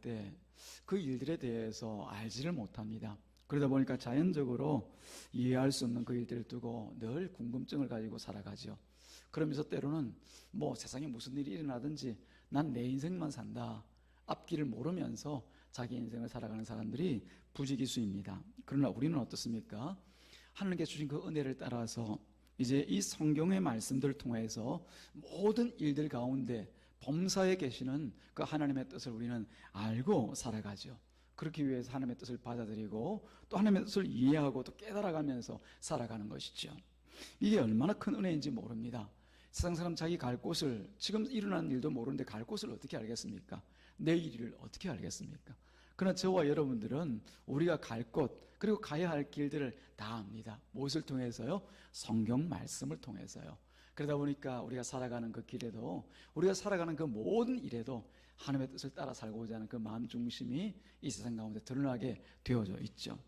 때 그 일들에 대해서 알지를 못합니다. 그러다 보니까 자연적으로 이해할 수 없는 그 일들을 두고 늘 궁금증을 가지고 살아가죠. 그러면서 때로는 뭐 세상에 무슨 일이 일어나든지 난 내 인생만 산다, 앞길을 모르면서 자기 인생을 살아가는 사람들이 부지기수입니다. 그러나 우리는 어떻습니까? 하나님께 주신 그 은혜를 따라서 이제 이 성경의 말씀들을 통해서 모든 일들 가운데 범사에 계시는 그 하나님의 뜻을 우리는 알고 살아가죠. 그렇기 위해서 하나님의 뜻을 받아들이고 또 하나님의 뜻을 이해하고 또 깨달아가면서 살아가는 것이죠. 이게 얼마나 큰 은혜인지 모릅니다. 세상 사람 자기 갈 곳을, 지금 일어나는 일도 모르는데 갈 곳을 어떻게 알겠습니까? 내일을 어떻게 알겠습니까? 그러나 저와 여러분들은 우리가 갈 곳, 그리고 가야 할 길들을 다 압니다. 무엇을 통해서요? 성경 말씀을 통해서요. 그러다 보니까 우리가 살아가는 그 길에도, 우리가 살아가는 그 모든 일에도 하나님의 뜻을 따라 살고자 하는 그 마음 중심이 이 세상 가운데 드러나게 되어져 있죠.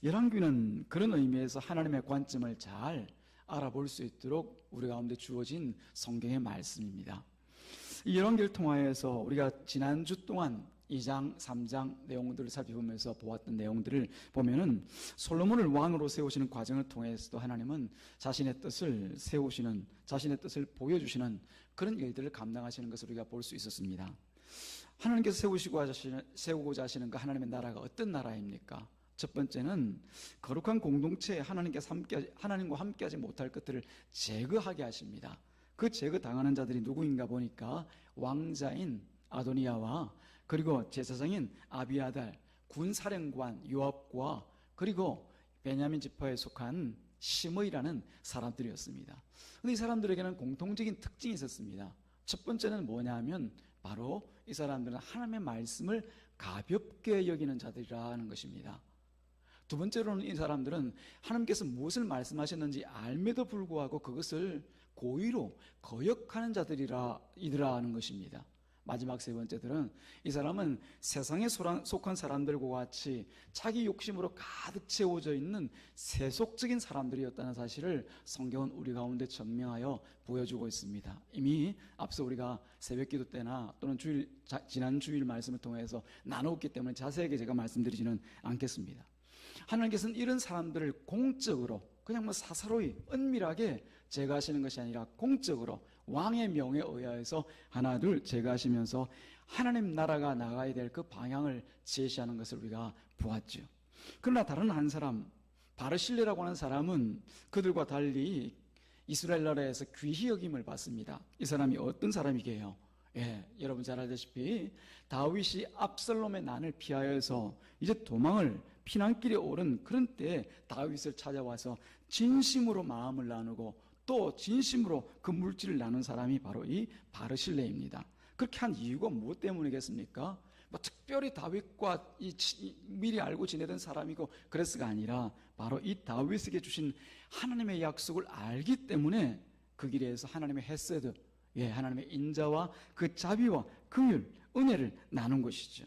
열왕기는 그런 의미에서 하나님의 관점을 잘 알아볼 수 있도록 우리 가운데 주어진 성경의 말씀입니다. 이 열왕기를 통하여서 우리가 지난주 동안 2장, 3장 내용들을 살펴보면서 보았던 내용들을 보면은 솔로몬을 왕으로 세우시는 과정을 통해서도 하나님은 자신의 뜻을 세우시는, 자신의 뜻을 보여주시는 그런 일들을 감당하시는 것을 우리가 볼 수 있었습니다. 하나님께서 세우고자 하시는 그 하나님의 나라가 어떤 나라입니까? 첫 번째는 거룩한 공동체에 하나님과 함께하지 못할 것들을 제거하게 하십니다. 그 제거당하는 자들이 누구인가 보니까 왕자인 아도니아와 그리고 제사장인 아비아달, 군사령관 요압과 그리고 베냐민 지파에 속한 시므이라는 사람들이었습니다. 그런데 이 사람들에게는 공통적인 특징이 있었습니다. 첫 번째는 뭐냐면 바로 이 사람들은 하나님의 말씀을 가볍게 여기는 자들이라는 것입니다. 두 번째로는 이 사람들은 하나님께서 무엇을 말씀하셨는지 알매도 불구하고 그것을 고의로 거역하는 자들이라는 것입니다. 마지막 세 번째들은 이 사람은 세상에 속한 사람들과 같이 자기 욕심으로 가득 채워져 있는 세속적인 사람들이었다는 사실을 성경은 우리 가운데 증명하여 보여주고 있습니다. 이미 앞서 우리가 새벽기도 때나 또는 지난 주일 말씀을 통해서 나누었기 때문에 자세하게 제가 말씀드리지는 않겠습니다. 하나님께서는 이런 사람들을 공적으로 그냥 뭐 사사로이 은밀하게 제거하시는 것이 아니라 공적으로 왕의 명에 의하여서 하나 둘 제거하시면서 하나님 나라가 나가야 될 그 방향을 제시하는 것을 우리가 보았죠. 그러나 다른 한 사람, 바르실레라고 하는 사람은 그들과 달리 이스라엘 나라에서 귀히 여김을 받습니다. 이 사람이 어떤 사람이게요? 여러분 잘 알다시피 다윗이 압살롬의 난을 피하여서 이제 도망을 피난길에 오른 그런 때에 다윗을 찾아와서 진심으로 마음을 나누고 또 진심으로 그 물질을 나눈 사람이 바로 이 바르실레입니다. 그렇게 한 이유가 무엇 때문이겠습니까? 뭐 특별히 다윗과 미리 알고 지내던 사람이고 그랬을가 아니라 바로 이 다윗에게 주신 하나님의 약속을 알기 때문에 그 길에서 하나님의 헤세드, 하나님의 인자와 그 자비와 긍휼, 은혜를 나눈 것이죠.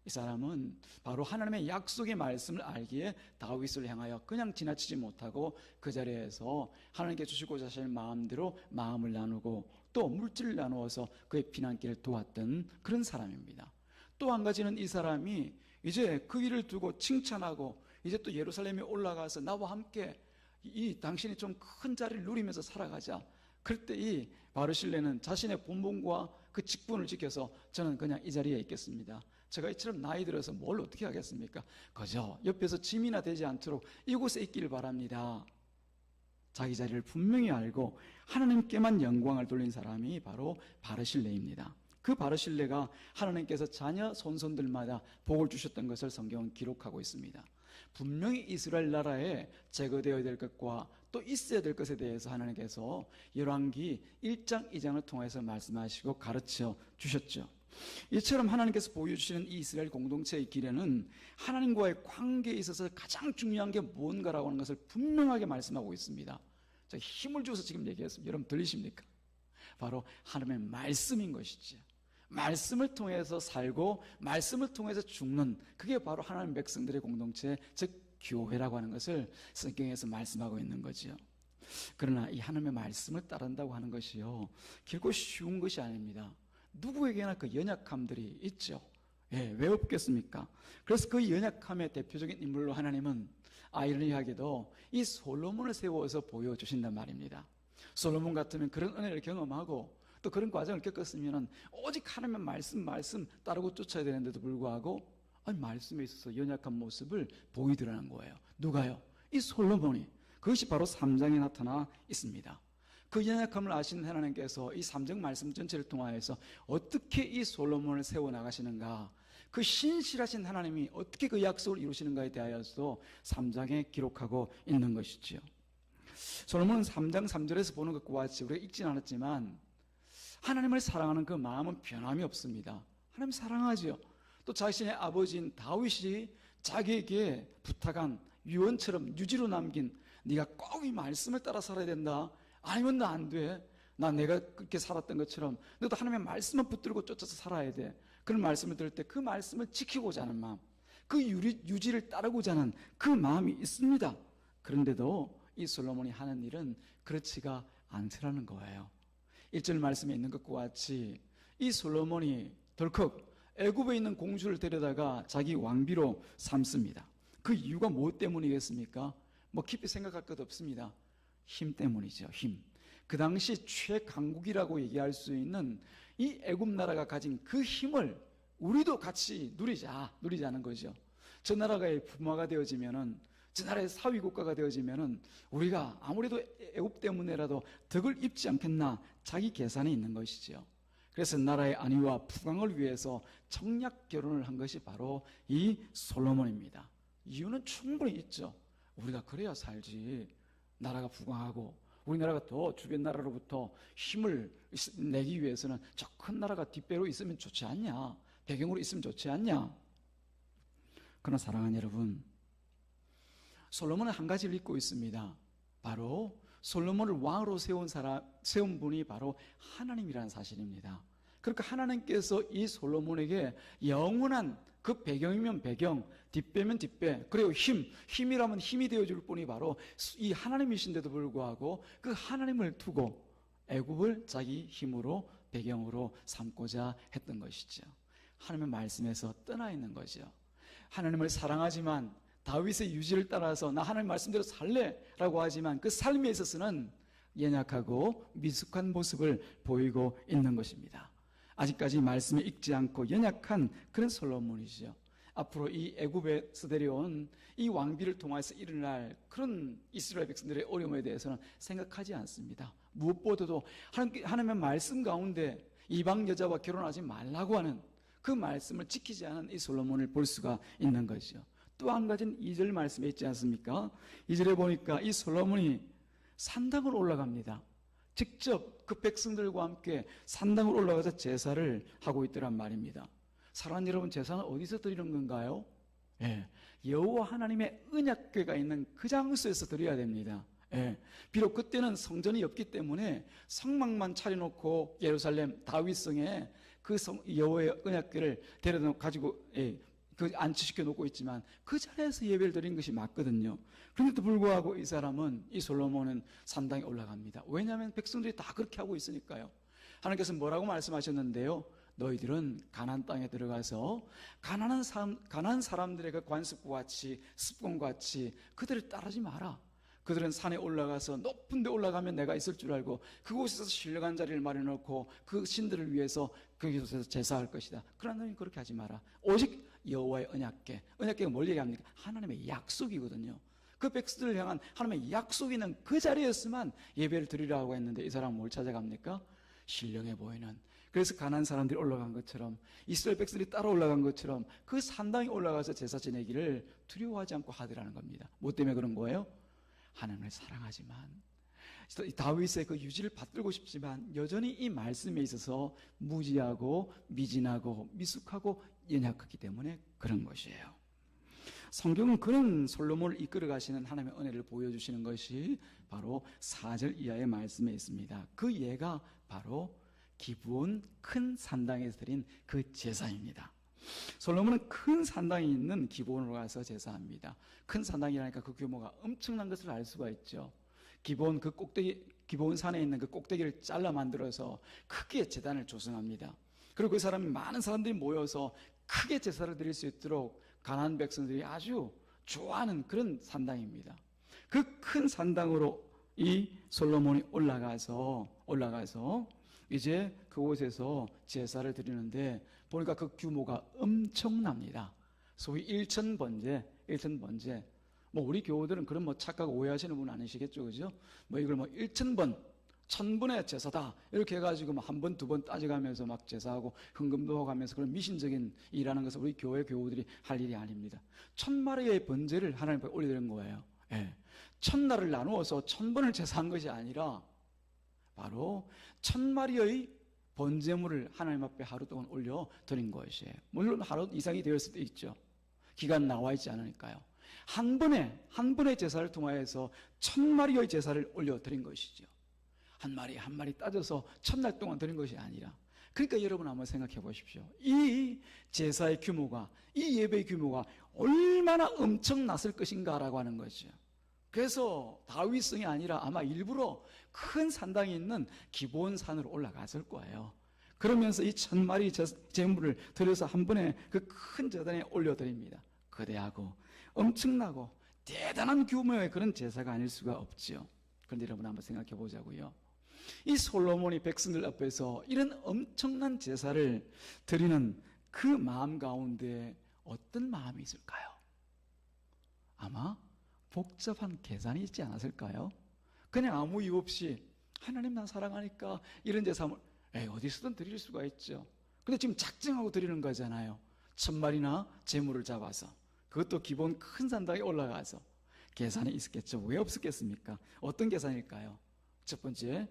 이 사람은 바로 하나님의 약속의 말씀을 알기에 다윗을 향하여 그냥 지나치지 못하고 그 자리에서 하나님께 주시고자 하시는 마음대로 마음을 나누고 또 물질을 나누어서 그의 피난길을 도왔던 그런 사람입니다. 또 한 가지는 이 사람이 이제 그 일을 두고 칭찬하고 이제 또 예루살렘에 올라가서 나와 함께 당신이 좀 큰 자리를 누리면서 살아가자. 그럴 때 이 바르실레는 자신의 본분과 그 직분을 지켜서 저는 그냥 이 자리에 있겠습니다. 제가 이처럼 나이 들어서 뭘 어떻게 하겠습니까? 그저 옆에서 짐이나 되지 않도록 이곳에 있기를 바랍니다. 자기 자리를 분명히 알고 하나님께만 영광을 돌린 사람이 바로 바르실레입니다. 그 바르실레가 하나님께서 자녀 손손들마다 복을 주셨던 것을 성경은 기록하고 있습니다. 분명히 이스라엘 나라에 제거되어야 될 것과 또 있어야 될 것에 대해서 하나님께서 열왕기 1장 2장을 통해서 말씀하시고 가르쳐 주셨죠. 이처럼 하나님께서 보여주시는 이 이스라엘 공동체의 길에는 하나님과의 관계에 있어서 가장 중요한 게 뭔가라고 하는 것을 분명하게 말씀하고 있습니다. 제가 힘을 줘서 지금 얘기했습니다. 여러분 들리십니까? 바로 하나님의 말씀인 것이죠. 말씀을 통해서 살고 말씀을 통해서 죽는, 그게 바로 하나님 백성들의 공동체, 즉 교회라고 하는 것을 성경에서 말씀하고 있는 거죠. 그러나 이 하나님의 말씀을 따른다고 하는 것이요, 결코 쉬운 것이 아닙니다. 누구에게나 그 연약함들이 있죠. 예, 왜 없겠습니까? 그래서 그 연약함의 대표적인 인물로 하나님은 아이러니하게도 이 솔로몬을 세워서 보여주신단 말입니다. 솔로몬 같으면 그런 은혜를 경험하고 또 그런 과정을 겪었으면 오직 하나님의 말씀 따르고 쫓아야 되는데도 불구하고 말씀에 있어서 연약한 모습을 보이더라는 거예요. 누가요? 이 솔로몬이. 그것이 바로 3장에 나타나 있습니다. 그 연약함을 아시는 하나님께서 이 3장 말씀 전체를 통하여서 어떻게 이 솔로몬을 세워나가시는가, 그 신실하신 하나님이 어떻게 그 약속을 이루시는가에 대하여서 3장에 기록하고 있는 것이지요. 솔로몬은 3장 3절에서 보는 것과 같이 우리가 읽지는 않았지만 하나님을 사랑하는 그 마음은 변함이 없습니다. 하나님 사랑하지요. 또 자신의 아버지인 다윗이 자기에게 부탁한 유언처럼 유지로 남긴 네가 꼭 이 말씀을 따라 살아야 된다. 아니면 나 안 돼. 내가 그렇게 살았던 것처럼 너도 하나님의 말씀을 붙들고 쫓아서 살아야 돼. 그런 말씀을 들을 때 그 말씀을 지키고자 하는 마음, 그 유지를 따르고자 하는 그 마음이 있습니다. 그런데도 이 솔로몬이 하는 일은 그렇지가 않더라는 거예요. 1절 말씀에 있는 것과 같이 이 솔로몬이 덜컥 애굽에 있는 공주를 데려다가 자기 왕비로 삼습니다. 그 이유가 무엇 때문이겠습니까? 깊이 생각할 것 없습니다. 힘 때문이죠. 힘. 그 당시 최강국이라고 얘기할 수 있는 이 애굽 나라가 가진 그 힘을 우리도 같이 누리자는 거죠. 저 나라가 부마가 되어지면은, 저 나라의 사위 국가가 되어지면은 우리가 아무래도 애굽 때문에라도 덕을 입지 않겠나, 자기 계산이 있는 것이죠. 그래서 나라의 안위와 부강을 위해서 청약 결혼을 한 것이 바로 이 솔로몬입니다. 이유는 충분히 있죠. 우리가 그래야 살지. 나라가 부강하고 우리나라가 더 주변 나라로부터 힘을 내기 위해서는 저 큰 나라가 뒷배로 있으면 좋지 않냐, 배경으로 있으면 좋지 않냐. 그러나 사랑하는 여러분, 솔로몬은 한 가지를 잊고 있습니다. 바로 솔로몬을 왕으로 세운 분이 바로 하나님이라는 사실입니다. 그러니까 하나님께서 이 솔로몬에게 영원한 그 배경이면 배경, 뒷배면 뒷배, 그리고 힘이라면 힘이 되어줄 분이 바로 이 하나님이신데도 불구하고 그 하나님을 두고 애굽을 자기 힘으로 배경으로 삼고자 했던 것이죠. 하나님의 말씀에서 떠나 있는 거죠. 하나님을 사랑하지만 다윗의 유지를 따라서 나 하나님 말씀대로 살래라고 하지만 그 삶에 있어서는 연약하고 미숙한 모습을 보이고 있는 것입니다. 아직까지 말씀을 읽지 않고 연약한 그런 솔로몬이죠. 앞으로 이 애굽에서 데려온 이 왕비를 통해서 일어날 그런 이스라엘 백성들의 어려움에 대해서는 생각하지 않습니다. 무엇보다도 하나님의 말씀 가운데 이방 여자와 결혼하지 말라고 하는 그 말씀을 지키지 않은 이 솔로몬을 볼 수가 있는 것이죠. 또 한 가지는 2절 말씀에 있지 않습니까? 2절에 보니까 이 솔로몬이 산당으로 올라갑니다. 직접 그 백성들과 함께 산당으로 올라가서 제사를 하고 있더란 말입니다. 사랑하는 여러분, 제사는 어디서 드리는 건가요? 여호와 하나님의 언약궤가 있는 그 장소에서 드려야 됩니다. 비록 그때는 성전이 없기 때문에 성막만 차려놓고 예루살렘 다윗성에 그 여호와의 언약궤를 데려다 가지고 그 안치시켜 놓고 있지만 그 자리에서 예배를 드린 것이 맞거든요. 그런데도 불구하고 이 솔로몬은 산당에 올라갑니다. 왜냐하면 백성들이 다 그렇게 하고 있으니까요. 하나님께서 뭐라고 말씀하셨는데요? 너희들은 가나안 땅에 들어가서 가나안 사람들의 그 관습과 같이 습관과 같이 그들을 따르지 마라. 그들은 산에 올라가서 높은 데 올라가면 내가 있을 줄 알고 그곳에서 신령한 자리를 마련해놓고 그 신들을 위해서 그곳에서 제사할 것이다. 그러나 너희는 그렇게 하지 마라. 오직 여호와의 언약궤가 뭘 얘기합니까? 하나님의 약속이거든요. 그 백성들을 향한 하나님의 약속이 있는 그 자리에서만 예배를 드리라고 했는데 이 사람은 뭘 찾아갑니까? 신령해 보이는, 그래서 가나안 사람들이 올라간 것처럼 이스라엘 백성들이 따라 올라간 것처럼 그 산당에 올라가서 제사 지내기를 두려워하지 않고 하더라는 겁니다. 뭐 때문에 그런 거예요? 하나님을 사랑하지만 다윗의 그 유지를 받들고 싶지만 여전히 이 말씀에 있어서 무지하고 미진하고 미숙하고 연약하기 때문에 그런 것이에요. 성경은 그런 솔로몬을 이끌어 가시는 하나님의 은혜를 보여주시는 것이 바로 4절 이하의 말씀에 있습니다. 그 예가 바로 기브온 큰 산당에서 드린 그 제사입니다. 솔로몬은 큰 산당이 있는 기브온으로 가서 제사합니다. 큰 산당이라니까 그 규모가 엄청난 것을 알 수가 있죠. 기브온 산에 있는 그 꼭대기를 잘라 만들어서 크게 제단을 조성합니다. 그리고 많은 사람들이 모여서 크게 제사를 드릴 수 있도록 가나안 백성들이 아주 좋아하는 그런 산당입니다. 그 큰 산당으로 이 솔로몬이 올라가서 이제 그곳에서 제사를 드리는데 보니까 그 규모가 엄청납니다. 소위 일천번제. 뭐 우리 교우들은 그런 뭐 착각 오해하시는 분 아니시겠죠, 그죠? 뭐 이걸 뭐 1000번, 1000번의 제사다 이렇게 해가지고 뭐 한 번, 두 번 따져가면서 막 제사하고 헌금도 하고 하면서 그런 미신적인 일하는 것은 우리 교회 교우들이 할 일이 아닙니다. 1000마리의 번제를 하나님 앞에 올려드린 거예요. 예. 1000날을 나누어서 1000번을 제사한 것이 아니라 바로 1000마리의 번제물을 하나님 앞에 하루 동안 올려드린 것이에요. 물론 하루 이상이 되었을 수도 있죠. 기간 나와 있지 않으니까요. 한 번의 제사를 통하여서 1000마리의 제사를 올려드린 것이죠. 한 마리 한 마리 따져서 1000날 동안 드린 것이 아니라, 그러니까 여러분 한번 생각해 보십시오. 이 제사의 규모가, 이 예배의 규모가 얼마나 엄청났을 것인가라고 하는 거죠. 그래서 다윗성이 아니라 아마 일부러 큰 산당이 있는 기본산으로 올라갔을 거예요. 그러면서 이 1000마리 제물을 들여서 한 번에 그 큰 제단에 올려드립니다. 거대하고 엄청나고 대단한 규모의 그런 제사가 아닐 수가 없지요. 그런데 여러분 한번 생각해 보자고요. 이 솔로몬이 백성들 앞에서 이런 엄청난 제사를 드리는 그 마음 가운데 어떤 마음이 있을까요? 아마 복잡한 계산이 있지 않았을까요? 그냥 아무 이유 없이 하나님 나 사랑하니까 이런 제사를 어디서든 드릴 수가 있죠. 근데 지금 작정하고 드리는 거잖아요. 1000마리나 제물을 잡아서, 그것도 기본 큰 산당에 올라가서. 계산이 있었겠죠. 왜 없었겠습니까? 어떤 계산일까요? 첫 번째,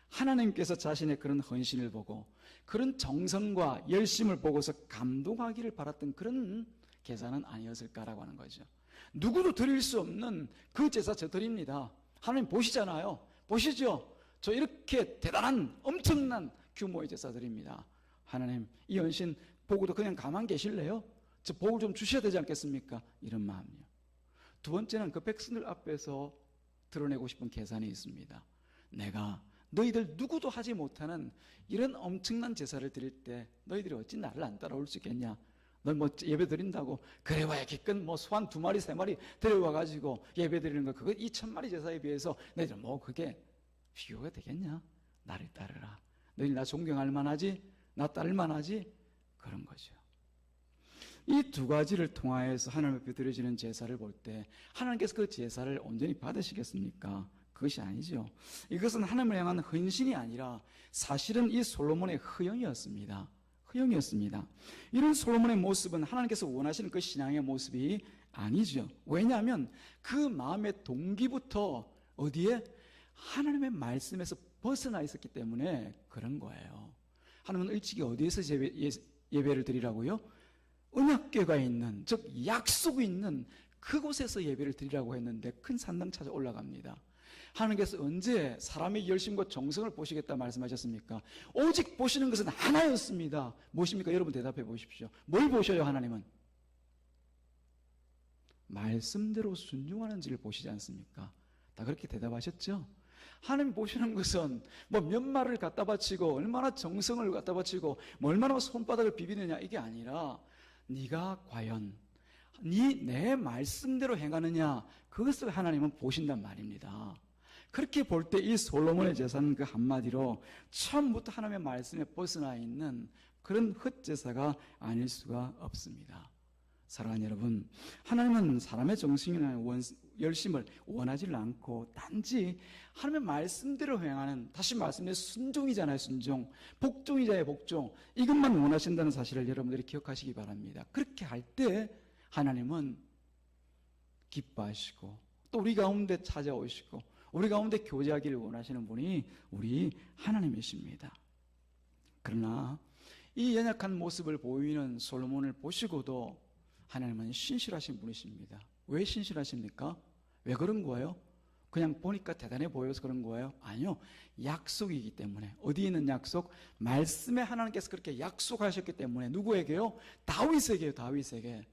하나님께서 자신의 그런 헌신을 보고 그런 정성과 열심을 보고서 감동하기를 바랐던 그런 계산은 아니었을까라고 하는 거죠. 누구도 드릴 수 없는 그 제사 저 드립니다. 하나님 보시잖아요. 보시죠. 저 이렇게 대단한 엄청난 규모의 제사 드립니다. 하나님 이 헌신 보고도 그냥 가만 계실래요? 저 복을 좀 주셔야 되지 않겠습니까? 이런 마음이요. 두 번째는 그 백성들 앞에서 드러내고 싶은 계산이 있습니다. 내가 너희들 누구도 하지 못하는 이런 엄청난 제사를 드릴 때 너희들이 어찌 나를 안 따라올 수 있겠냐? 너 뭐 예배 드린다고 그래봐야 기껏 뭐 소 한 2마리 3마리 데려와가지고 예배 드리는 거, 그거 2000마리 제사에 비해서 너희들 뭐 그게 비교가 되겠냐? 나를 따르라. 너희들 나 존경할 만하지? 나 따를 만하지? 그런 거죠. 이 두 가지를 통하여서 하나님 앞에 드려지는 제사를 볼 때 하나님께서 그 제사를 온전히 받으시겠습니까? 그것이 아니죠. 이것은 하나님을 향한 헌신이 아니라 사실은 이 솔로몬의 허영이었습니다. 이런 솔로몬의 모습은 하나님께서 원하시는 그 신앙의 모습이 아니죠. 왜냐하면 그 마음의 동기부터 어디에? 하나님의 말씀에서 벗어나 있었기 때문에 그런 거예요. 하나님은 일찍이 어디에서 예배를 드리라고요? 언약궤가 있는, 즉 약속이 있는 그곳에서 예배를 드리라고 했는데 큰 산당 찾아 올라갑니다. 하나님께서 언제 사람의 열심과 정성을 보시겠다 말씀하셨습니까? 오직 보시는 것은 하나였습니다. 무엇입니까? 여러분 대답해 보십시오. 뭘 보셔요? 하나님은 말씀대로 순종하는지를 보시지 않습니까? 다 그렇게 대답하셨죠? 하나님 보시는 것은 뭐 몇 말을 갖다 바치고 얼마나 정성을 갖다 바치고 뭐 얼마나 손바닥을 비비느냐 이게 아니라 네가 과연 내 말씀대로 행하느냐, 그것을 하나님은 보신단 말입니다. 그렇게 볼 때 이 솔로몬의 제사는 그 한마디로 처음부터 하나님의 말씀에 벗어나 있는 그런 헛제사가 아닐 수가 없습니다. 사랑하는 여러분, 하나님은 사람의 정성이나 열심을 원하지 않고 단지 하나님의 말씀대로 행하는, 다시 말씀드린 순종이잖아요. 순종, 복종이잖아요. 복종. 이것만 원하신다는 사실을 여러분들이 기억하시기 바랍니다. 그렇게 할 때 하나님은 기뻐하시고 또 우리 가운데 찾아오시고 우리 가운데 교제하기를 원하시는 분이 우리 하나님이십니다. 그러나 이 연약한 모습을 보이는 솔로몬을 보시고도 하나님은 신실하신 분이십니다. 왜 신실하십니까? 왜 그런 거예요? 그냥 보니까 대단해 보여서 그런 거예요? 아니요. 약속이기 때문에. 어디에 있는 약속? 말씀에 하나님께서 그렇게 약속하셨기 때문에. 누구에게요? 다윗에게요. 다윗에게.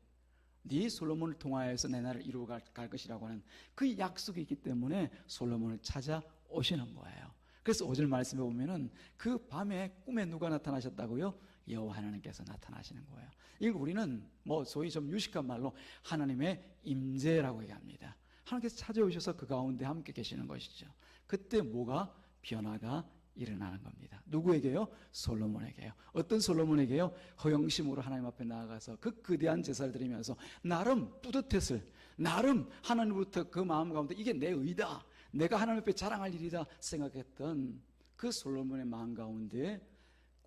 네 솔로몬을 통하여서 내 나라를 이루어갈 것이라고 하는 그 약속이 있기 때문에 솔로몬을 찾아오시는 거예요. 그래서 5절 말씀에 보면은 그 밤에 꿈에 누가 나타나셨다고요? 여호와 하나님께서 나타나시는 거예요. 이걸 우리는 소위 좀 유식한 말로 하나님의 임재라고 얘기합니다. 하나님께서 찾아오셔서 그 가운데 함께 계시는 것이죠. 그때 뭐가 변화가 일어나는 겁니다. 누구에게요? 솔로몬에게요. 어떤 솔로몬에게요? 허영심으로 하나님 앞에 나아가서 그 거대한 제사를 드리면서 나름 뿌듯했을, 나름 하나님부터 그 마음 가운데 이게 내 의다, 내가 하나님 앞에 자랑할 일이다 생각했던 그 솔로몬의 마음 가운데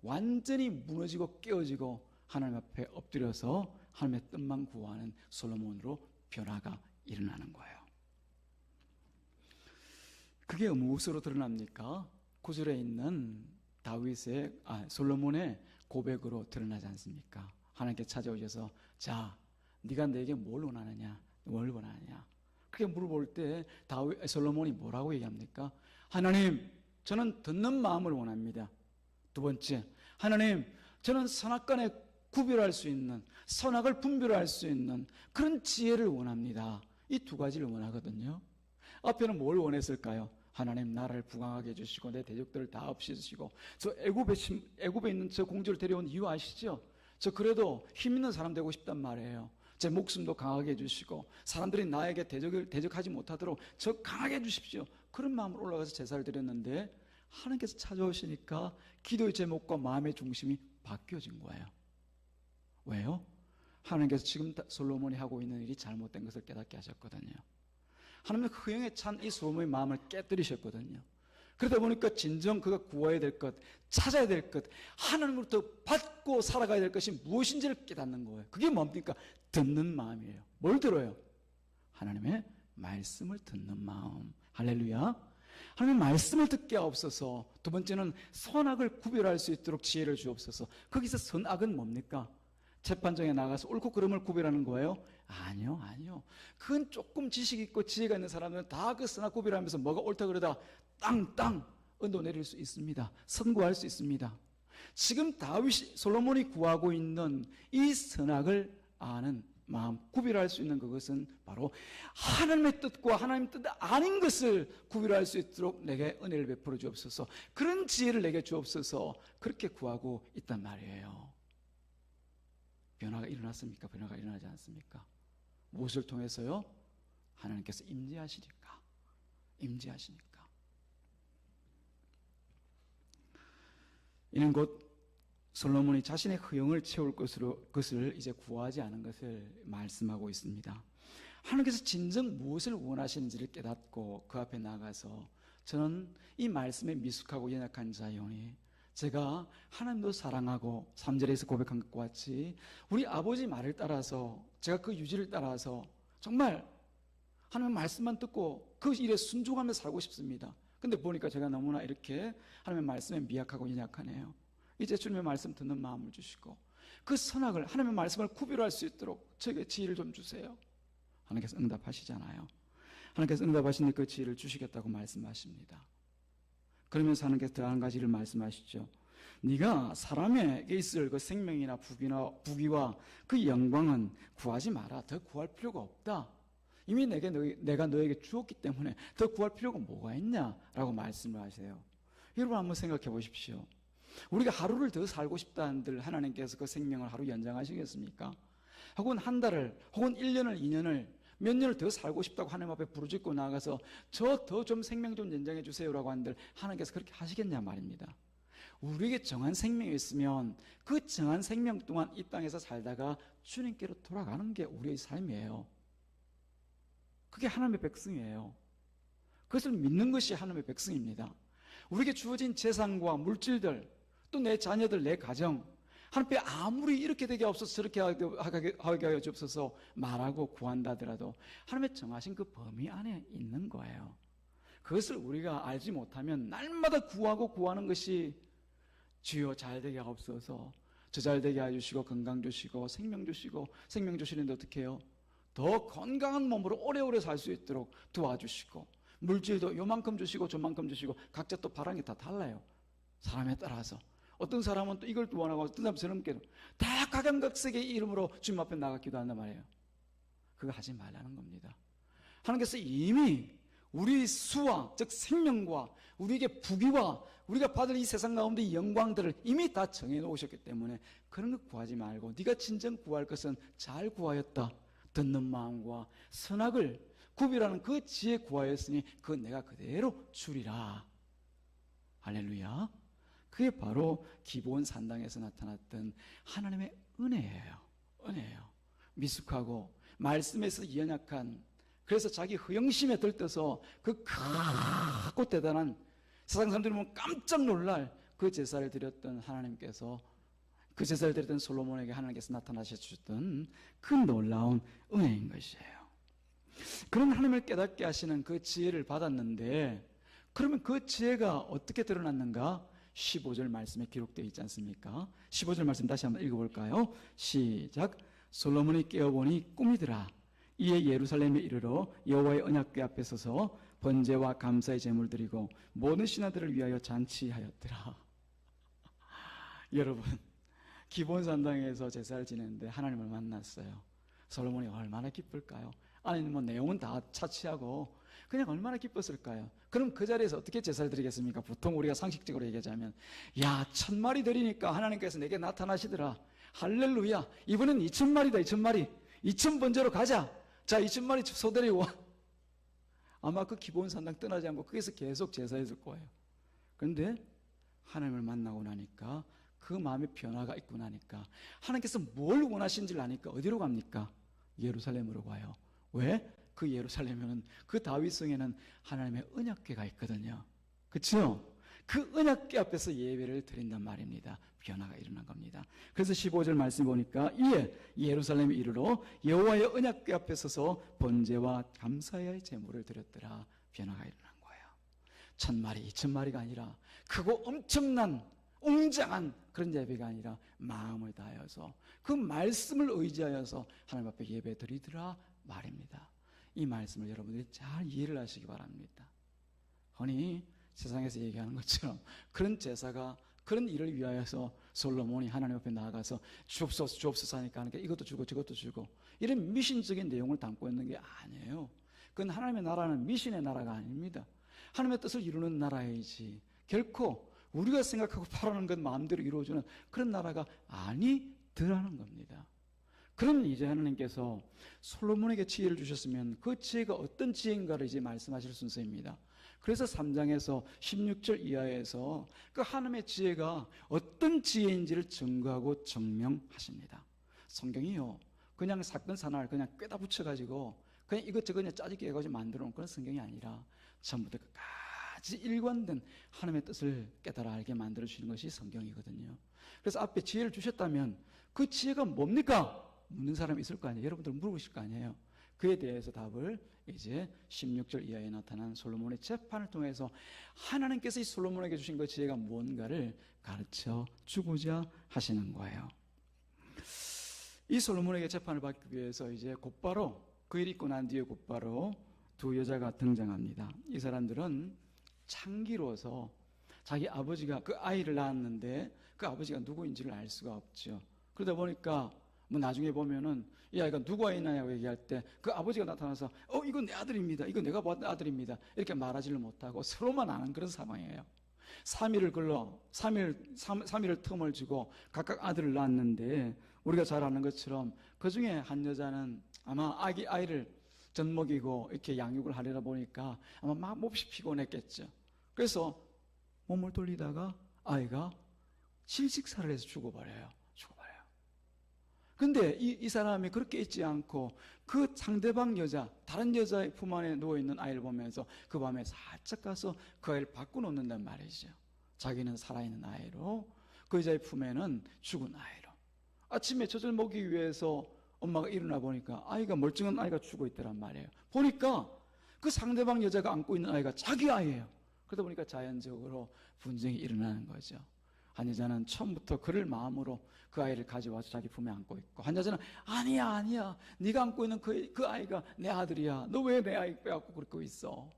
완전히 무너지고 깨어지고 하나님 앞에 엎드려서 하나님의 뜻만 구하는 솔로몬으로 변화가 일어나는 거예요. 그게 무엇으로 드러납니까? 9절에 있는 솔로몬의 고백으로 드러나지 않습니까? 하나님께 찾아오셔서 자, 네가 내게 뭘 원하느냐? 뭘 원하느냐? 그렇게 물어볼 때 솔로몬이 뭐라고 얘기합니까? 하나님, 저는 듣는 마음을 원합니다. 두 번째, 하나님, 저는 선악간에 구별할 수 있는, 선악을 분별할 수 있는 그런 지혜를 원합니다. 이 두 가지를 원하거든요. 앞에는 뭘 원했을까요? 하나님, 나라를 부강하게 해주시고 내 대적들을 다 없애주시고, 저 애굽에 있는 저 공주를 데려온 이유 아시죠? 저 그래도 힘 있는 사람 되고 싶단 말이에요. 제 목숨도 강하게 해주시고 사람들이 나에게 대적하지 못하도록 저 강하게 해주십시오. 그런 마음으로 올라가서 제사를 드렸는데 하나님께서 찾아오시니까 기도의 제목과 마음의 중심이 바뀌어진 거예요. 왜요? 하나님께서 지금 솔로몬이 하고 있는 일이 잘못된 것을 깨닫게 하셨거든요. 하나님의 허영에 찬 이 솔로몬의 마음을 깨뜨리셨거든요. 그러다 보니까 진정 그가 구해야 될 것, 찾아야 될 것, 하나님으로부터 받고 살아가야 될 것이 무엇인지를 깨닫는 거예요. 그게 뭡니까? 듣는 마음이에요. 뭘 들어요? 하나님의 말씀을 듣는 마음. 할렐루야. 하나님의 말씀을 듣게 하옵소서. 두 번째는 선악을 구별할 수 있도록 지혜를 주옵소서. 거기서 선악은 뭡니까? 재판정에 나가서 옳고 그름을 구별하는 거예요? 아니요. 그건 조금 지식 있고 지혜가 있는 사람은 다 그 선악 구별하면서 뭐가 옳다 그러다 땅 언도 내릴 수 있습니다. 선고할 수 있습니다. 지금 솔로몬이 구하고 있는 이 선악을 아는 마음, 구별할 수 있는 그것은 바로 하나님의 뜻과 하나님의 뜻 아닌 것을 구별할 수 있도록 내게 은혜를 베풀어 주옵소서. 그런 지혜를 내게 주옵소서. 그렇게 구하고 있단 말이에요. 변화가 일어났습니까? 변화가 일어나지 않습니까? 무엇을 통해서요? 하나님께서 임재하시니까. 이는 곧 솔로몬이 자신의 허영을 채울 것을 이제 구하지 않은 것을 말씀하고 있습니다. 하나님께서 진정 무엇을 원하시는지를 깨닫고 그 앞에 나가서 저는 이 말씀에 미숙하고 연약한 자이오니 제가 하나님도 사랑하고 3절에서 고백한 것과 같이 우리 아버지 말을 따라서 제가 그 유지를 따라서 정말 하나님의 말씀만 듣고 그 일에 순종하며 살고 싶습니다. 근데 보니까 제가 너무나 이렇게 하나님의 말씀에 미약하고 연약하네요. 이제 주님의 말씀 듣는 마음을 주시고 그 선악을 하나님의 말씀을 구별할 수 있도록 저에게 지혜를 좀 주세요. 하나님께서 응답하시잖아요. 하나님께서 응답하시니 그 지혜를 주시겠다고 말씀하십니다. 그러면서 하나님께서 더 한 가지를 말씀하시죠. 네가 사람에게 있을 그 생명이나 부귀와 그 영광은 구하지 마라. 더 구할 필요가 없다. 이미 내가 너에게 주었기 때문에 더 구할 필요가 뭐가 있냐라고 말씀을 하세요. 여러분 한번 생각해 보십시오. 우리가 하루를 더 살고 싶다는들 하나님께서 그 생명을 하루 연장하시겠습니까? 혹은 한 달을 혹은 1년을 2년을 몇 년을 더 살고 싶다고 하나님 앞에 부르짖고 나가서 저 더 좀 생명 좀 연장해 주세요라고 한들 하나님께서 그렇게 하시겠냐 말입니다. 우리에게 정한 생명이 있으면 그 정한 생명 동안 이 땅에서 살다가 주님께로 돌아가는 게 우리의 삶이에요. 그게 하나님의 백성이에요. 그것을 믿는 것이 하나님의 백성입니다. 우리에게 주어진 재산과 물질들, 또 내 자녀들, 내 가정, 하나님께 아무리 이렇게 되게 없어서 저렇게 하게 하여 주옵소서 말하고 구한다 하더라도 하나님의 정하신 그 범위 안에 있는 거예요. 그것을 우리가 알지 못하면 날마다 구하고 구하는 것이 주여 잘되게 하옵소서, 저 잘되게 해주시고 건강 주시고 생명 주시고, 생명 주시는데 어떻게 해요? 더 건강한 몸으로 오래오래 살 수 있도록 도와주시고, 물질도 요만큼 주시고 저만큼 주시고, 각자 또 바라는 게 다 달라요. 사람에 따라서 어떤 사람은 또 이걸 또 원하고 어떤 사람은 저런 다 각양각색의 이름으로 주님 앞에 나가 기도한단 말이에요. 그거 하지 말라는 겁니다. 하나님께서 이미 우리 수와 즉 생명과 우리에게 부귀와 우리가 받을 이 세상 가운데 이 영광들을 이미 다 정해 놓으셨기 때문에 그런 거 구하지 말고 네가 진정 구할 것은 잘 구하였다. 듣는 마음과 선악을 구별하는 그 지혜 구하였으니 그 내가 그대로 주리라. 할렐루야. 그게 바로 기본 산당에서 나타났던 하나님의 은혜예요. 은혜예요. 미숙하고 말씀에서 연약한, 그래서 자기 허영심에 들떠서 그 크고 대단한, 세상 사람들이 보면 깜짝 놀랄 그 제사를 드렸던 하나님께서, 그 제사를 드렸던 솔로몬에게 하나님께서 나타나셔 주셨던 그 놀라운 은혜인 것이에요. 그런 하나님을 깨닫게 하시는 그 지혜를 받았는데, 그러면 그 지혜가 어떻게 드러났는가? 15절 말씀에 기록되어 있지 않습니까? 15절 말씀 다시 한번 읽어볼까요? 시작. 솔로몬이 깨어보니 꿈이더라. 이에 예루살렘에 이르러 여호와의 언약궤 앞에 서서 번제와 감사의 제물 드리고 모든 신하들을 위하여 잔치하였더라. 여러분, 기본 산당에서 제사를 지내는데 하나님을 만났어요. 솔로몬이 얼마나 기쁠까요? 아니 뭐 내용은 다 차치하고 그냥 얼마나 기뻤을까요? 그럼 그 자리에서 어떻게 제사를 드리겠습니까? 보통 우리가 상식적으로 얘기하자면, 야, 1000마리 드리니까 하나님께서 내게 나타나시더라. 할렐루야. 이번엔 2000마리다. 2000마리. 2000번제로 가자. 자, 2000마리 소 데리고 와. 아마 그 기본 산당 떠나지 않고 거기서 계속 제사했을 거예요. 그런데 하나님을 만나고 나니까, 그 마음의 변화가 있고 나니까, 하나님께서 뭘 원하신지를 아니까 어디로 갑니까? 예루살렘으로 가요. 왜? 그 예루살렘에는, 그 다윗성에는 하나님의 언약궤가 있거든요. 그렇죠? 그 언약궤 앞에서 예배를 드린단 말입니다. 변화가 일어난 겁니다. 그래서 15절 말씀 보니까, 이에 예루살렘에 이르러 여호와의 언약궤 앞에 서서 번제와 감사의 제물을 드렸더라. 변화가 일어난 거예요. 1000마리, 2000마리가 아니라 크고 엄청난 웅장한 그런 예배가 아니라 마음을 다하여서 그 말씀을 의지하여서 하나님 앞에 예배 드리더라 말입니다. 이 말씀을 여러분들이 잘 이해를 하시기 바랍니다. 흔히 세상에서 얘기하는 것처럼 그런 제사가, 그런 일을 위하여서 솔로몬이 하나님 앞에 나아가서 주옵소서 주옵소서 하니까 이것도 주고 저것도 주고, 이런 미신적인 내용을 담고 있는 게 아니에요. 그건 하나님의 나라는 미신의 나라가 아닙니다. 하나님의 뜻을 이루는 나라이지 결코 우리가 생각하고 바라는 것 마음대로 이루어주는 그런 나라가 아니더라는 겁니다. 그럼 이제 하나님께서 솔로몬에게 지혜를 주셨으면 그 지혜가 어떤 지혜인가를 이제 말씀하실 순서입니다. 그래서 3장에서 16절 이하에서 그 하나님의 지혜가 어떤 지혜인지를 증거하고 증명하십니다. 성경이요, 그냥 사건 사날 그냥 꿰다 붙여가지고 그냥 이것저것 그냥 짜집게 해가지고 만들어 놓은 그런 성경이 아니라 처음부터 끝까지 일관된 하나님의 뜻을 깨달아 알게 만들어 주시는 것이 성경이거든요. 그래서 앞에 지혜를 주셨다면 그 지혜가 뭡니까? 묻는 사람이 있을 거 아니에요. 여러분들 물으실 거 아니에요. 그에 대해서 답을 이제 16절 이하에 나타난 솔로몬의 재판을 통해서 하나님께서 이 솔로몬에게 주신 그 지혜가 뭔가를 가르쳐 주고자 하시는 거예요. 이 솔로몬에게 재판을 받기 위해서 이제 곧바로 그 일이 있고 난 뒤에 곧바로 두 여자가 등장합니다. 이 사람들은 창기로서 자기 아버지가 그 아이를 낳았는데 그 아버지가 누구인지를 알 수가 없죠. 그러다 보니까 뭐 나중에 보면은 이 아이가 누구 아이냐고 얘기할 때 그 아버지가 나타나서 이거 내 아들입니다. 이거 내가 받은 아들입니다. 이렇게 말하지를 못하고 서로만 아는 그런 상황이에요. 3일을 틈을 주고 각각 아들을 낳았는데, 우리가 잘 아는 것처럼 그 중에 한 여자는 아마 아이를 젖먹이고 이렇게 양육을 하려다 보니까 아마 막 몹시 피곤했겠죠. 그래서 몸을 돌리다가 아이가 질식사를 해서 죽어버려요. 근데 이 사람이 그렇게 있지 않고 그 상대방 여자, 다른 여자의 품 안에 누워있는 아이를 보면서 그 밤에 살짝 가서 그 아이를 바꿔놓는단 말이죠. 자기는 살아있는 아이로, 그 여자의 품에는 죽은 아이로. 아침에 젖을 먹기 위해서 엄마가 일어나 보니까 아이가, 멀쩡한 아이가 죽어 있더란 말이에요. 보니까 그 상대방 여자가 안고 있는 아이가 자기 아이예요. 그러다 보니까 자연적으로 분쟁이 일어나는 거죠. 한 여자는 처음부터 그럴 마음으로 그 아이를 가져와서 자기 품에 안고 있고, 한 여자는 아니야 네가 안고 있는 그 아이가 내 아들이야. 너 왜 내 아이 빼앗고 그러고 있어?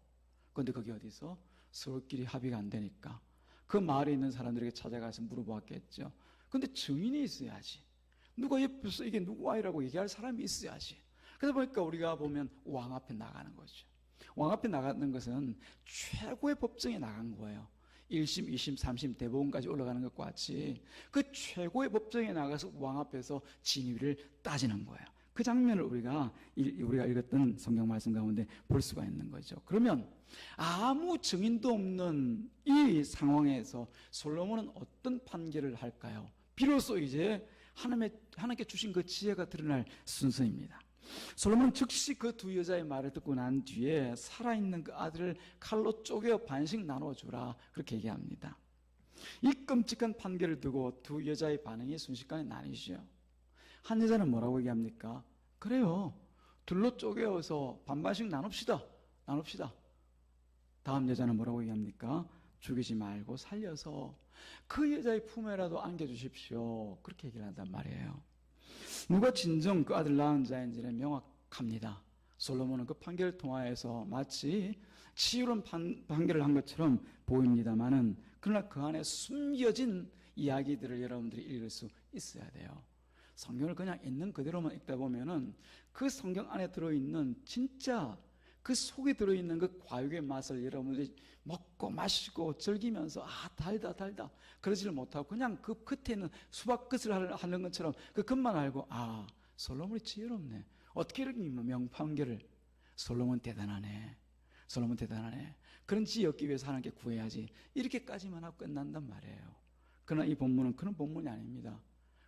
그런데 그게 어디서 서로끼리 합의가 안 되니까 그 마을에 있는 사람들에게 찾아가서 물어보았겠죠. 근데 증인이 있어야지. 누가 옆에서 이게 누구 아이라고 얘기할 사람이 있어야지. 그래서 보니까 우리가 보면 왕 앞에 나가는 거죠. 왕 앞에 나가는 것은 최고의 법정에 나간 거예요. 1심, 2심, 3심, 대법원까지 올라가는 것과 같이 그 최고의 법정에 나가서 왕 앞에서 진위를 따지는 거예요. 그 장면을 우리가 읽었던 성경 말씀 가운데 볼 수가 있는 거죠. 그러면 아무 증인도 없는 이 상황에서 솔로몬은 어떤 판결을 할까요? 비로소 이제 하나님께 주신 그 지혜가 드러날 순서입니다. 솔로몬은 즉시 그 두 여자의 말을 듣고 난 뒤에 살아있는 그 아들을 칼로 쪼개 반씩 나눠주라, 그렇게 얘기합니다. 이 끔찍한 판결을 두고 두 여자의 반응이 순식간에 나뉘죠. 한 여자는 뭐라고 얘기합니까? 그래요, 둘로 쪼개어서 반반씩 나눕시다. 다음 여자는 뭐라고 얘기합니까? 죽이지 말고 살려서 그 여자의 품에라도 안겨주십시오, 그렇게 얘기를 한단 말이에요. 누가 진정 그 아들 낳은 자인지는 명확합니다. 솔로몬은 그 판결을 통하여서 마치 치유로운 판결을 한 것처럼 보입니다만은, 그러나 그 안에 숨겨진 이야기들을 여러분들이 읽을 수 있어야 돼요. 성경을 그냥 있는 그대로만 읽다 보면은 그 성경 안에 들어있는 진짜 그 속에 들어있는 그 과육의 맛을 여러분들이 먹고 마시고 즐기면서 달다 그러지를 못하고 그냥 그 끝에 있는 수박 끝을 하는 것처럼 그 끝만 알고 솔로몬이 지혜롭네, 어떻게 이렇게 명판결을, 솔로몬 대단하네, 그런 지혜 얻기 위해서 하나님께 구해야지, 이렇게까지만 하고 끝난단 말이에요. 그러나 이 본문은 그런 본문이 아닙니다.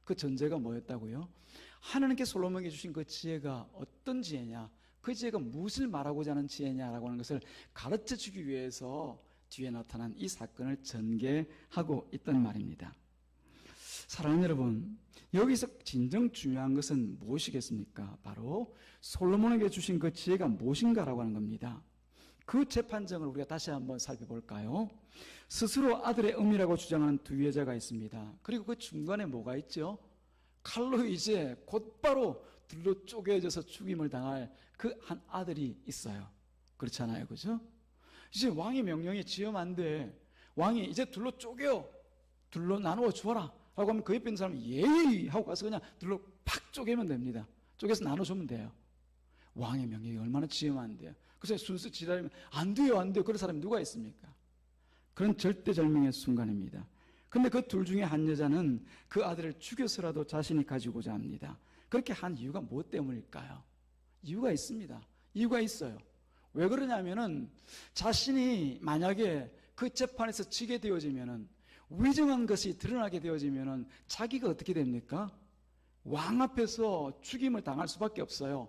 그 전제가 뭐였다고요? 하나님께 솔로몬에게 주신 그 지혜가 어떤 지혜냐, 그 지혜가 무엇을 말하고자 하는 지혜냐라고 하는 것을 가르쳐 주기 위해서 뒤에 나타난 이 사건을 전개하고 있단 말입니다. 사랑하는 여러분, 여기서 진정 중요한 것은 무엇이겠습니까? 바로 솔로몬에게 주신 그 지혜가 무엇인가라고 하는 겁니다. 그 재판정을 우리가 다시 한번 살펴볼까요? 스스로 아들의 음이라고 주장하는 두 여자가 있습니다. 그리고 그 중간에 뭐가 있죠? 칼로 이제 곧바로 둘로 쪼개져서 죽임을 당할 그 한 아들이 있어요. 그렇잖아요, 그죠? 이제 왕의 명령이 지으면 안 돼. 왕이 이제 둘로 쪼개요, 둘로 나누어 주어라 라고 하면 그 옆에 있는 사람이 예의 하고 가서 그냥 둘로 팍 쪼개면 됩니다. 쪼개서 나눠주면 돼요. 왕의 명령이 얼마나 지으면 안 돼요. 그래서 순수 지랄이면 안 돼요. 그런 사람이 누가 있습니까? 그런 절대절명의 순간입니다. 근데 그 둘 중에 한 여자는 그 아들을 죽여서라도 자신이 가지고자 합니다. 그렇게 한 이유가 무엇 때문일까요? 이유가 있습니다. 이유가 있어요. 왜 그러냐면은 자신이 만약에 그 재판에서 지게 되어지면은, 위증한 것이 드러나게 되어지면은 자기가 어떻게 됩니까? 왕 앞에서 죽임을 당할 수밖에 없어요.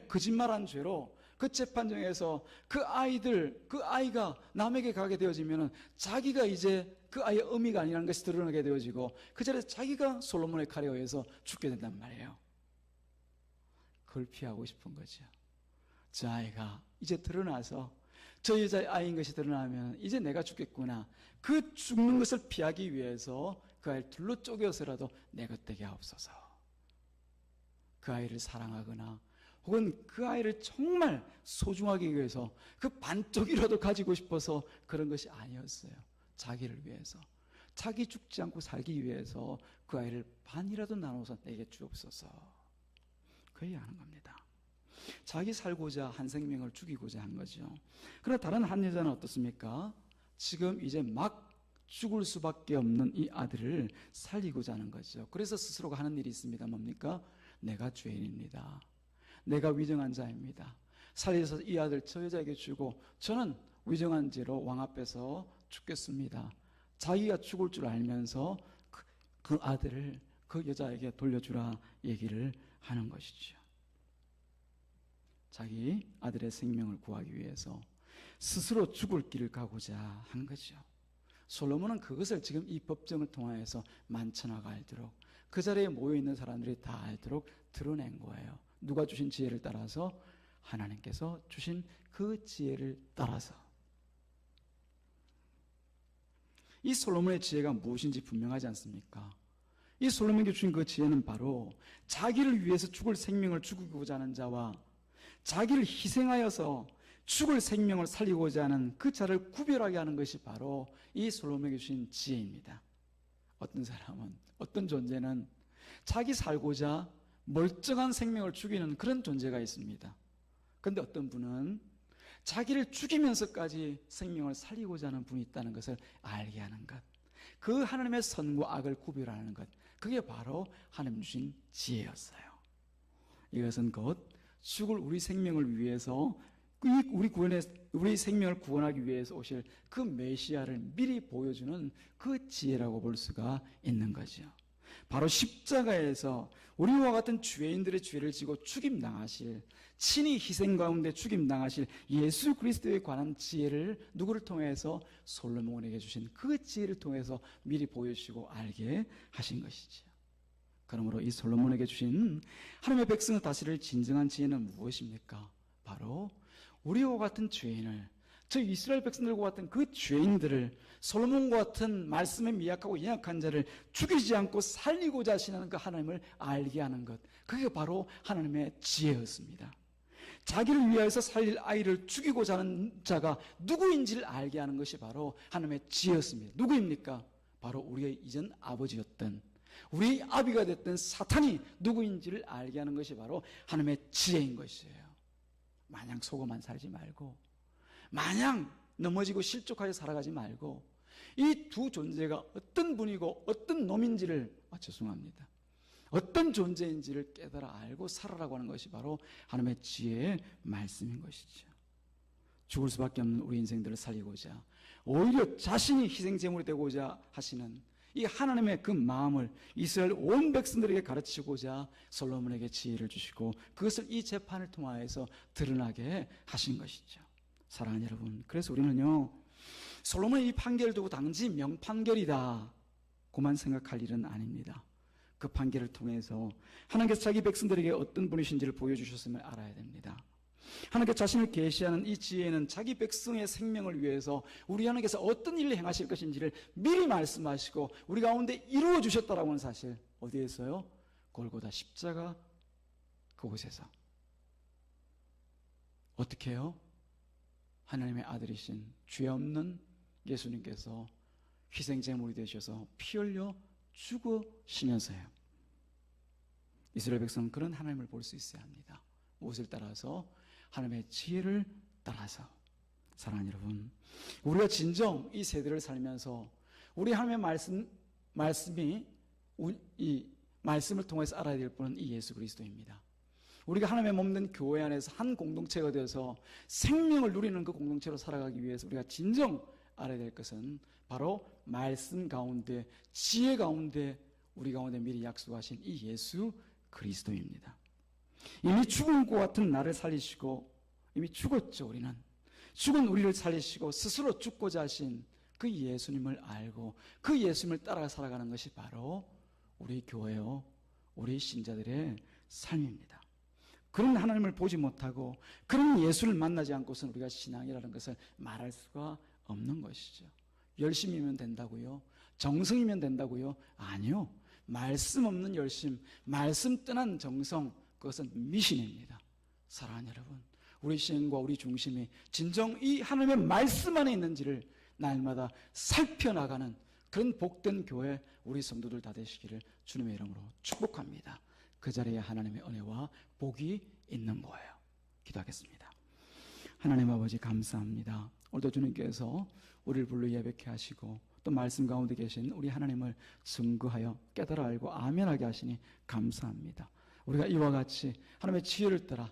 거짓말한 죄로 그 재판정에서 그 아이가 남에게 가게 되어지면은 자기가 이제 그 아이의 의미가 아니라는 것이 드러나게 되어지고 그 자리에서 자기가 솔로몬의 칼에 의해서 죽게 된단 말이에요. 그걸 피하고 싶은 거죠. 저 아이가 이제 드러나서 저 여자의 아이인 것이 드러나면 이제 내가 죽겠구나. 그 죽는 것을 피하기 위해서 그 아이를 둘로 쪼개서라도 내 곁되게 하옵소서. 그 아이를 사랑하거나 혹은 그 아이를 정말 소중하게 위해서 그 반쪽이라도 가지고 싶어서 그런 것이 아니었어요. 자기를 위해서, 자기 죽지 않고 살기 위해서 그 아이를 반이라도 나눠서 내게 주옵소서. 그 얘기하는 겁니다. 자기 살고자 한 생명을 죽이고자 한 거죠. 그러나 다른 한 여자는 어떻습니까? 지금 이제 막 죽을 수밖에 없는 이 아들을 살리고자 하는 거죠. 그래서 스스로가 하는 일이 있습니다. 뭡니까? 내가 죄인입니다. 내가 위정한 자입니다. 살려서 이 아들 저 여자에게 주고 저는 위정한 죄로 왕 앞에서 죽겠습니다. 자기가 죽을 줄 알면서 그 아들을 그 여자에게 돌려주라 얘기를 하는 것이죠. 자기 아들의 생명을 구하기 위해서 스스로 죽을 길을 가고자 한 거죠. 솔로몬은 그것을 지금 이 법정을 통하여서 만천하가 알도록, 그 자리에 모여있는 사람들이 다 알도록 드러낸 거예요. 누가 주신 지혜를 따라서? 하나님께서 주신 그 지혜를 따라서. 이 솔로몬의 지혜가 무엇인지 분명하지 않습니까? 이 솔로몬에게 주신 그 지혜는 바로 자기를 위해서 죽을 생명을 죽이고자 하는 자와 자기를 희생하여서 죽을 생명을 살리고자 하는 그 자를 구별하게 하는 것이 바로 이 솔로몬에게 주신 지혜입니다. 어떤 사람은, 어떤 존재는 자기 살고자 멀쩡한 생명을 죽이는 그런 존재가 있습니다. 그런데 어떤 분은 자기를 죽이면서까지 생명을 살리고자 하는 분이 있다는 것을 알게 하는 것, 그 하나님의 선과 악을 구별하는 것, 그게 바로 하나님 주신 지혜였어요. 이것은 곧 죽을 우리 생명을 위해서, 우리 생명을 구원하기 위해서 오실 그 메시아를 미리 보여주는 그 지혜라고 볼 수가 있는 거죠. 바로 십자가에서 우리와 같은 죄인들의 죄를 지고 죽임당하실, 친히 희생 가운데 죽임당하실 예수 그리스도에 관한 지혜를 누구를 통해서? 솔로몬에게 주신 그 지혜를 통해서 미리 보여주시고 알게 하신 것이죠. 그러므로 이 솔로몬에게 주신 하나님의 백성의 다스릴 진정한 지혜는 무엇입니까? 바로 우리와 같은 죄인을, 저 이스라엘 백성들과 같은 그 죄인들을, 솔로몬과 같은 말씀에 미약하고 연약한 자를 죽이지 않고 살리고자 하시는 그 하나님을 알게 하는 것, 그게 바로 하나님의 지혜였습니다. 자기를 위하여서 살릴 아이를 죽이고자 하는 자가 누구인지를 알게 하는 것이 바로 하나님의 지혜였습니다. 누구입니까? 바로 우리의 이전 아버지였던, 우리의 아비가 됐던 사탄이 누구인지를 알게 하는 것이 바로 하나님의 지혜인 것이에요. 마냥 속어만 살지 말고, 마냥 넘어지고 실족하게 살아가지 말고, 이 두 존재가 어떤 분이고 어떤 놈인지를, 죄송합니다, 어떤 존재인지를 깨달아 알고 살아라고 하는 것이 바로 하나님의 지혜의 말씀인 것이죠. 죽을 수밖에 없는 우리 인생들을 살리고자, 오히려 자신이 희생제물이 되고자 하시는 이 하나님의 그 마음을 이스라엘 온 백성들에게 가르치고자 솔로몬에게 지혜를 주시고, 그것을 이 재판을 통하여서 드러나게 하신 것이죠. 사랑하는 여러분, 그래서 우리는요, 솔로몬의 이 판결을 두고 단지 명판결이다 고만 생각할 일은 아닙니다. 그 판결을 통해서 하나님께서 자기 백성들에게 어떤 분이신지를 보여주셨음을 알아야 됩니다. 하나님께 자신을 계시하는 이 지혜는 자기 백성의 생명을 위해서 우리 하나님께서 어떤 일을 행하실 것인지를 미리 말씀하시고 우리 가운데 이루어 주셨다라고 하는 사실, 어디에서요? 골고다 십자가 그곳에서. 어떻게 해요? 하나님의 아들이신 죄 없는 예수님께서 희생제물이 되셔서 피 흘려 죽으시면서요, 이스라엘 백성은 그런 하나님을 볼 수 있어야 합니다. 무엇을 따라서? 하나님의 지혜를 따라서. 사랑하는 여러분, 우리가 진정 이 세대를 살면서 우리 하나님의 말씀이 이 말씀을 통해서 알아야 될 분은 이 예수 그리스도입니다. 우리가 하나님의 몸된 교회 안에서 한 공동체가 되어서 생명을 누리는 그 공동체로 살아가기 위해서 우리가 진정 알아야 될 것은 바로 말씀 가운데, 지혜 가운데, 우리 가운데 미리 약속하신 이 예수 그리스도입니다. 이미 죽은 것 같은 나를 살리시고, 이미 죽었죠. 우리는 죽은 우리를 살리시고 스스로 죽고자 하신 그 예수님을 알고 그 예수님을 따라 살아가는 것이 바로 우리 교회요, 우리 신자들의 삶입니다. 그런 하나님을 보지 못하고 그런 예수를 만나지 않고서는 우리가 신앙이라는 것을 말할 수가 없는 것이죠. 열심이면 된다고요? 정성이면 된다고요? 아니요. 말씀 없는 열심, 말씀 떠난 정성, 그것은 미신입니다. 사랑하는 여러분, 우리 신과 우리 중심이 진정 이 하나님의 말씀 안에 있는지를 날마다 살펴나가는 그런 복된 교회, 우리 성도들 다 되시기를 주님의 이름으로 축복합니다. 그 자리에 하나님의 은혜와 복이 있는 거예요. 기도하겠습니다. 하나님 아버지, 감사합니다. 오늘도 주님께서 우리를 불러 예배케 하시고 또 말씀 가운데 계신 우리 하나님을 증거하여 깨달아 알고 아멘하게 하시니 감사합니다. 우리가 이와 같이 하나님의 지혜를 따라